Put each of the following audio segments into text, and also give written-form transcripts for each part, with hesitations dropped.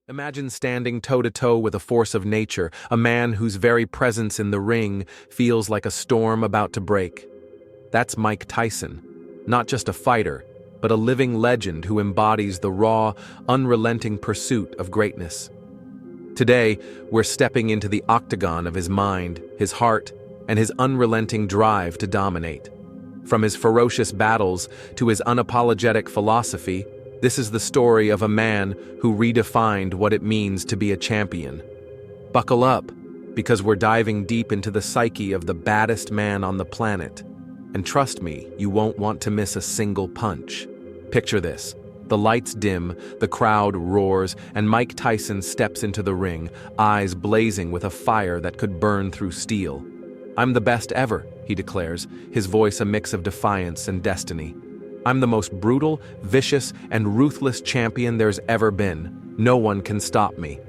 Imagine standing toe-to-toe with a force of nature, a man whose very presence in the ring feels like a storm about to break. That's Mike Tyson, not just a fighter, but a living legend who embodies the raw, unrelenting pursuit of greatness. Today, we're stepping into the octagon of his mind, his heart, and his unrelenting drive to dominate. From his ferocious battles to his unapologetic philosophy, this is the story of a man who redefined what it means to be a champion. Buckle up, because we're diving deep into the psyche of the baddest man on the planet. And trust me, you won't want to miss a single punch. Picture this. The lights dim, the crowd roars, and Mike Tyson steps into the ring, eyes blazing with a fire that could burn through steel. "I'm the best ever," he declares, his voice a mix of defiance and destiny. "I'm the most brutal, vicious, and ruthless champion there's ever been. No one can stop me."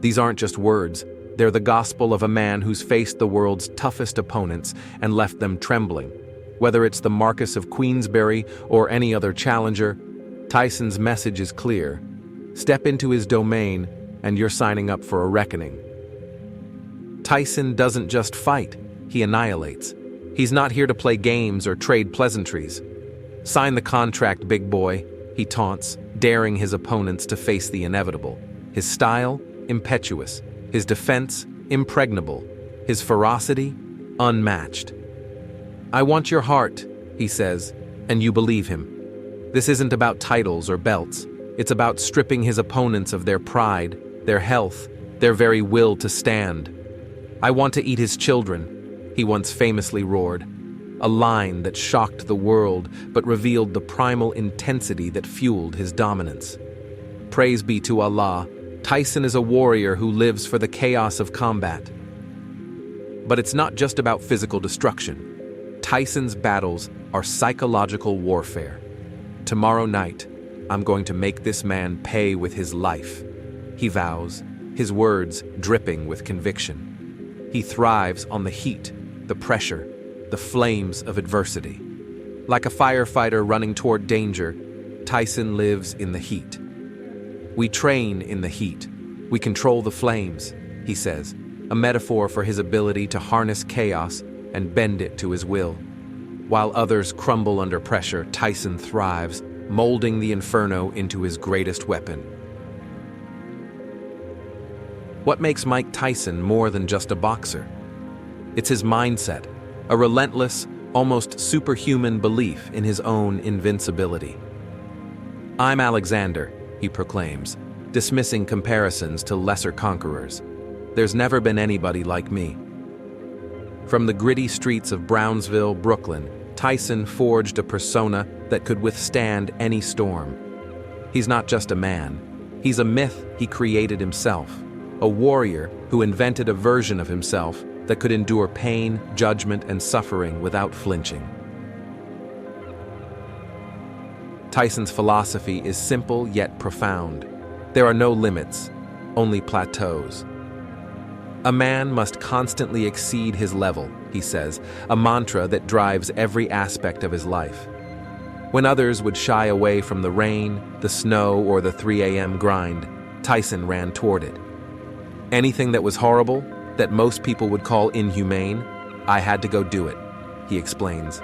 These aren't just words, they're the gospel of a man who's faced the world's toughest opponents and left them trembling. Whether it's the Marquess of Queensberry or any other challenger, Tyson's message is clear. Step into his domain, and you're signing up for a reckoning. Tyson doesn't just fight, he annihilates. He's not here to play games or trade pleasantries. "Sign the contract, big boy," he taunts, daring his opponents to face the inevitable. His style, impetuous. His defense, impregnable. His ferocity, unmatched. "I want your heart," he says, and you believe him. This isn't about titles or belts. It's about stripping his opponents of their pride, their health, their very will to stand. "I want to eat his children," he once famously roared. A line that shocked the world but revealed the primal intensity that fueled his dominance. Praise be to Allah, Tyson is a warrior who lives for the chaos of combat. But it's not just about physical destruction. Tyson's battles are psychological warfare. "Tomorrow night, I'm going to make this man pay with his life," he vows, his words dripping with conviction. He thrives on the heat, the pressure, the flames of adversity. Like a firefighter running toward danger, Tyson lives in the heat. "We train in the heat. We control the flames," he says, a metaphor for his ability to harness chaos and bend it to his will. While others crumble under pressure, Tyson thrives, molding the inferno into his greatest weapon. What makes Mike Tyson more than just a boxer? It's his mindset, a relentless, almost superhuman belief in his own invincibility. "I'm Alexander," he proclaims, dismissing comparisons to lesser conquerors. "There's never been anybody like me." From the gritty streets of Brownsville, Brooklyn, Tyson forged a persona that could withstand any storm. He's not just a man. He's a myth he created himself, a warrior who invented a version of himself that could endure pain, judgment, and suffering without flinching. Tyson's philosophy is simple yet profound. There are no limits, only plateaus. A man must constantly exceed his level, he says, a mantra that drives every aspect of his life. When others would shy away from the rain, the snow, or the 3 a.m. grind, Tyson ran toward it. Anything that was horrible, that most people would call inhumane, I had to go do it, he explains.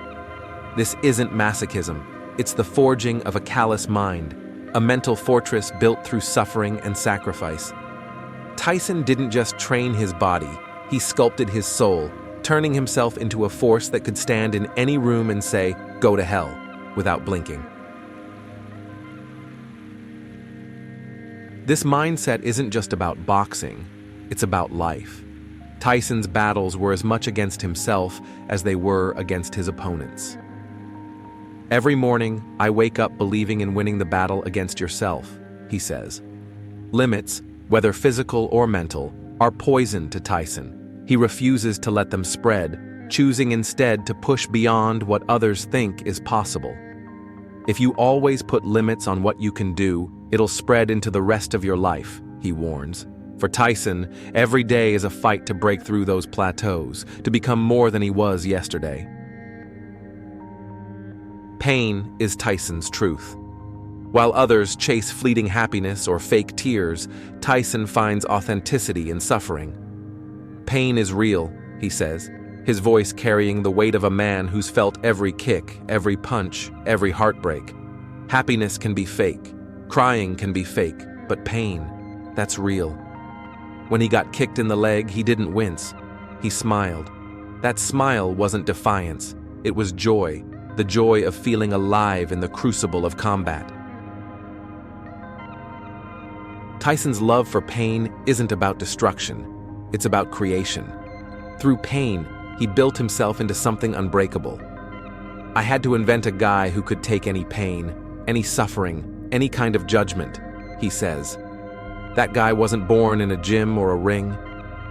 This isn't masochism, it's the forging of a callous mind, a mental fortress built through suffering and sacrifice. Tyson didn't just train his body, he sculpted his soul, turning himself into a force that could stand in any room and say, "Go to hell," without blinking. This mindset isn't just about boxing, it's about life. Tyson's battles were as much against himself as they were against his opponents. "Every morning, I wake up believing in winning the battle against yourself," he says. Limits, whether physical or mental, are poison to Tyson. He refuses to let them spread, choosing instead to push beyond what others think is possible. "If you always put limits on what you can do, it'll spread into the rest of your life," he warns. For Tyson, every day is a fight to break through those plateaus, to become more than he was yesterday. Pain is Tyson's truth. While others chase fleeting happiness or fake tears, Tyson finds authenticity in suffering. Pain is real, he says, his voice carrying the weight of a man who's felt every kick, every punch, every heartbreak. Happiness can be fake, crying can be fake, but pain, that's real. When he got kicked in the leg, he didn't wince. He smiled. That smile wasn't defiance, it was joy, the joy of feeling alive in the crucible of combat. Tyson's love for pain isn't about destruction, it's about creation. Through pain, he built himself into something unbreakable. I had to invent a guy who could take any pain, any suffering, any kind of judgment, he says. That guy wasn't born in a gym or a ring.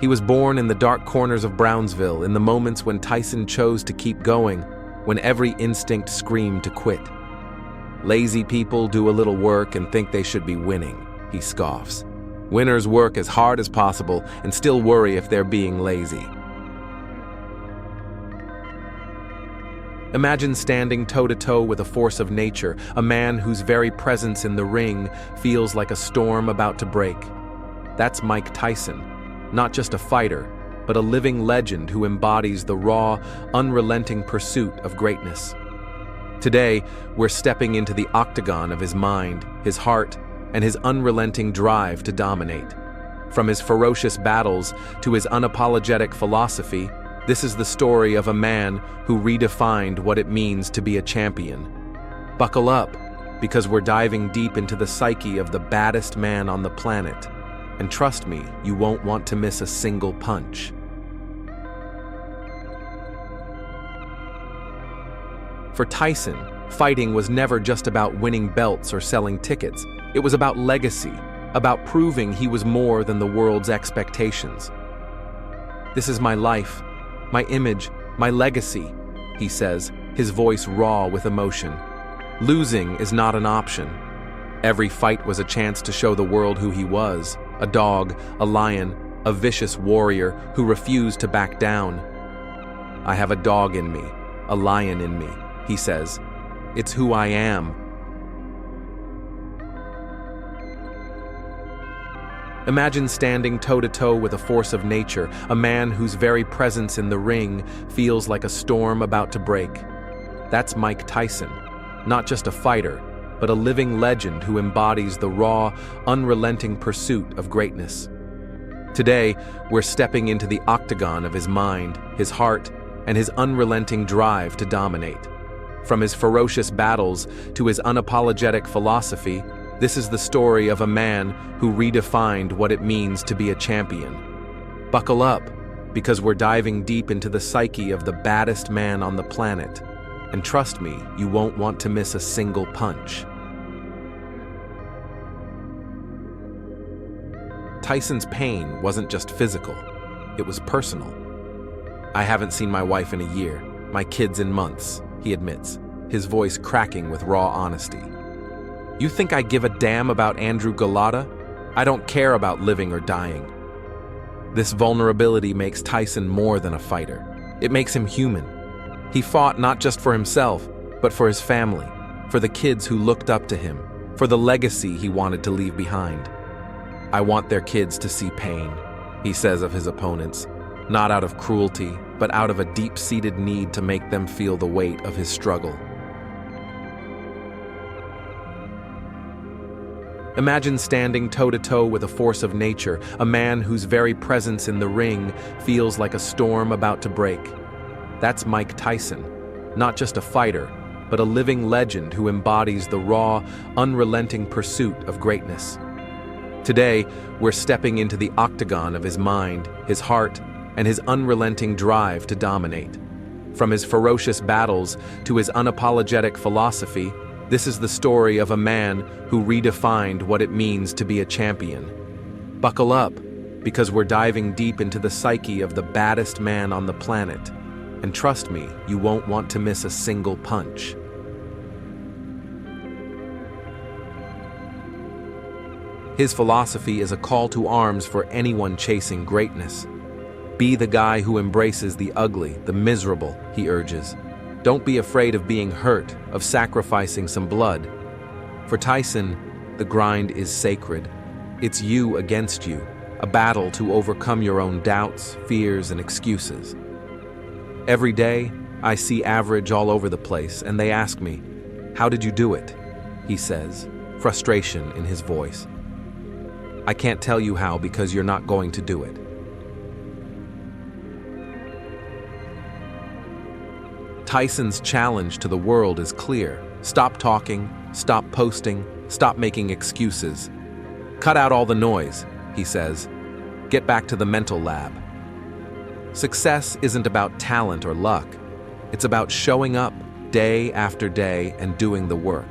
He was born in the dark corners of Brownsville, in the moments when Tyson chose to keep going, when every instinct screamed to quit. Lazy people do a little work and think they should be winning, he scoffs. Winners work as hard as possible and still worry if they're being lazy. Imagine standing toe-to-toe with a force of nature, a man whose very presence in the ring feels like a storm about to break. That's Mike Tyson, not just a fighter, but a living legend who embodies the raw, unrelenting pursuit of greatness. Today, we're stepping into the octagon of his mind, his heart, and his unrelenting drive to dominate. From his ferocious battles to his unapologetic philosophy, this is the story of a man who redefined what it means to be a champion. Buckle up, because we're diving deep into the psyche of the baddest man on the planet. And trust me, you won't want to miss a single punch. For Tyson, fighting was never just about winning belts or selling tickets. It was about legacy, about proving he was more than the world's expectations. This is my life, my image, my legacy, he says, his voice raw with emotion. Losing is not an option. Every fight was a chance to show the world who he was, a dog, a lion, a vicious warrior who refused to back down. I have a dog in me, a lion in me, he says. It's who I am. Imagine standing toe-to-toe with a force of nature, a man whose very presence in the ring feels like a storm about to break. That's Mike Tyson, not just a fighter, but a living legend who embodies the raw, unrelenting pursuit of greatness. Today, we're stepping into the octagon of his mind, his heart, and his unrelenting drive to dominate. From his ferocious battles to his unapologetic philosophy, this is the story of a man who redefined what it means to be a champion. Buckle up, because we're diving deep into the psyche of the baddest man on the planet. And trust me, you won't want to miss a single punch. Tyson's pain wasn't just physical, it was personal. I haven't seen my wife in a year, my kids in months, he admits, his voice cracking with raw honesty. You think I give a damn about Andrew Galata? I don't care about living or dying. This vulnerability makes Tyson more than a fighter. It makes him human. He fought not just for himself, but for his family, for the kids who looked up to him, for the legacy he wanted to leave behind. I want their kids to see pain, he says of his opponents, not out of cruelty, but out of a deep-seated need to make them feel the weight of his struggle. Imagine standing toe-to-toe with a force of nature, a man whose very presence in the ring feels like a storm about to break. That's Mike Tyson, not just a fighter, but a living legend who embodies the raw, unrelenting pursuit of greatness. Today, we're stepping into the octagon of his mind, his heart, and his unrelenting drive to dominate. From his ferocious battles to his unapologetic philosophy, this is the story of a man who redefined what it means to be a champion. Buckle up, because we're diving deep into the psyche of the baddest man on the planet. And trust me, you won't want to miss a single punch. His philosophy is a call to arms for anyone chasing greatness. Be the guy who embraces the ugly, the miserable, he urges. Don't be afraid of being hurt, of sacrificing some blood. For Tyson, the grind is sacred. It's you against you, a battle to overcome your own doubts, fears, and excuses. Every day, I see average all over the place, and they ask me, "How did you do it?" He says, frustration in his voice. I can't tell you how because you're not going to do it. Tyson's challenge to the world is clear. Stop talking, stop posting, stop making excuses. Cut out all the noise, he says. Get back to the mental lab. Success isn't about talent or luck. It's about showing up day after day and doing the work.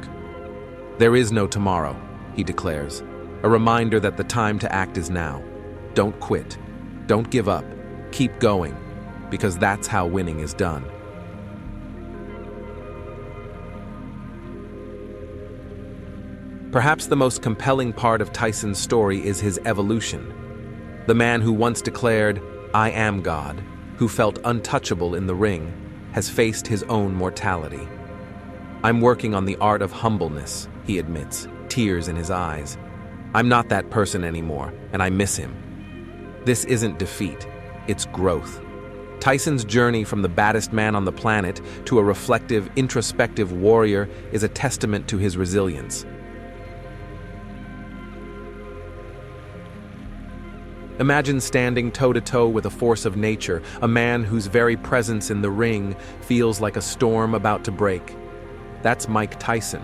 There is no tomorrow, he declares, a reminder that the time to act is now. Don't quit. Don't give up. Keep going, because that's how winning is done. Perhaps the most compelling part of Tyson's story is his evolution. The man who once declared, "I am God," who felt untouchable in the ring, has faced his own mortality. "I'm working on the art of humbleness," he admits, tears in his eyes. "I'm not that person anymore, and I miss him." This isn't defeat, it's growth. Tyson's journey from the baddest man on the planet to a reflective, introspective warrior is a testament to his resilience. Imagine standing toe-to-toe with a force of nature, a man whose very presence in the ring feels like a storm about to break. That's Mike Tyson,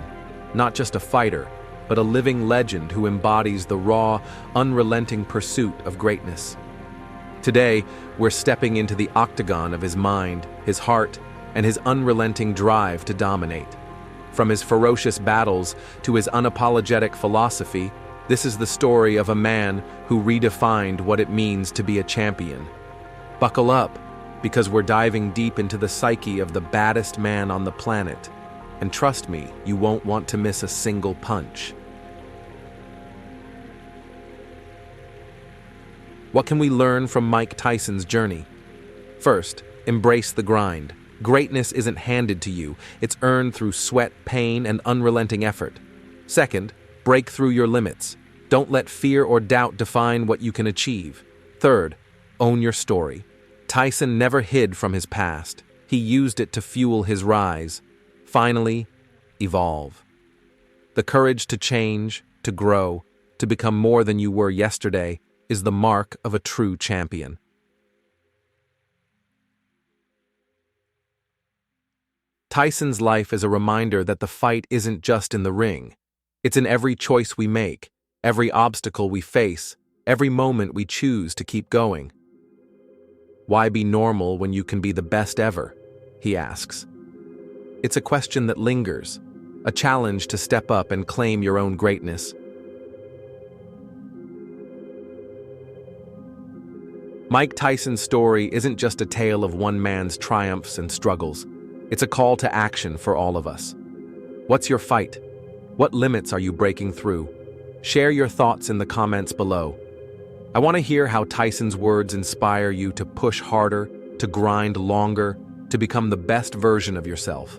not just a fighter, but a living legend who embodies the raw, unrelenting pursuit of greatness. Today, we're stepping into the octagon of his mind, his heart, and his unrelenting drive to dominate. From his ferocious battles to his unapologetic philosophy, this is the story of a man who redefined what it means to be a champion. Buckle up, because we're diving deep into the psyche of the baddest man on the planet. And trust me, you won't want to miss a single punch. What can we learn from Mike Tyson's journey? First, embrace the grind. Greatness isn't handed to you, it's earned through sweat, pain, and unrelenting effort. Second, break through your limits. Don't let fear or doubt define what you can achieve. Third, own your story. Tyson never hid from his past. He used it to fuel his rise. Finally, evolve. The courage to change, to grow, to become more than you were yesterday is the mark of a true champion. Tyson's life is a reminder that the fight isn't just in the ring. It's in every choice we make, every obstacle we face, every moment we choose to keep going. Why be normal when you can be the best ever? He asks. It's a question that lingers, a challenge to step up and claim your own greatness. Mike Tyson's story isn't just a tale of one man's triumphs and struggles. It's a call to action for all of us. What's your fight? What limits are you breaking through? Share your thoughts in the comments below. I want to hear how Tyson's words inspire you to push harder, to grind longer, to become the best version of yourself.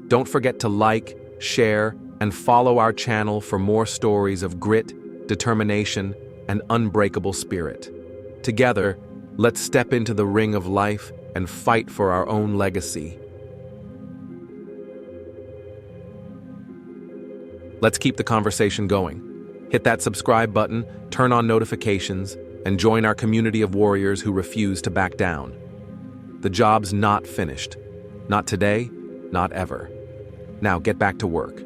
Don't forget to like, share, and follow our channel for more stories of grit, determination, and unbreakable spirit. Together, let's step into the ring of life and fight for our own legacy. Let's keep the conversation going. Hit that subscribe button, turn on notifications, and join our community of warriors who refuse to back down. The job's not finished. Not today, not ever. Now get back to work.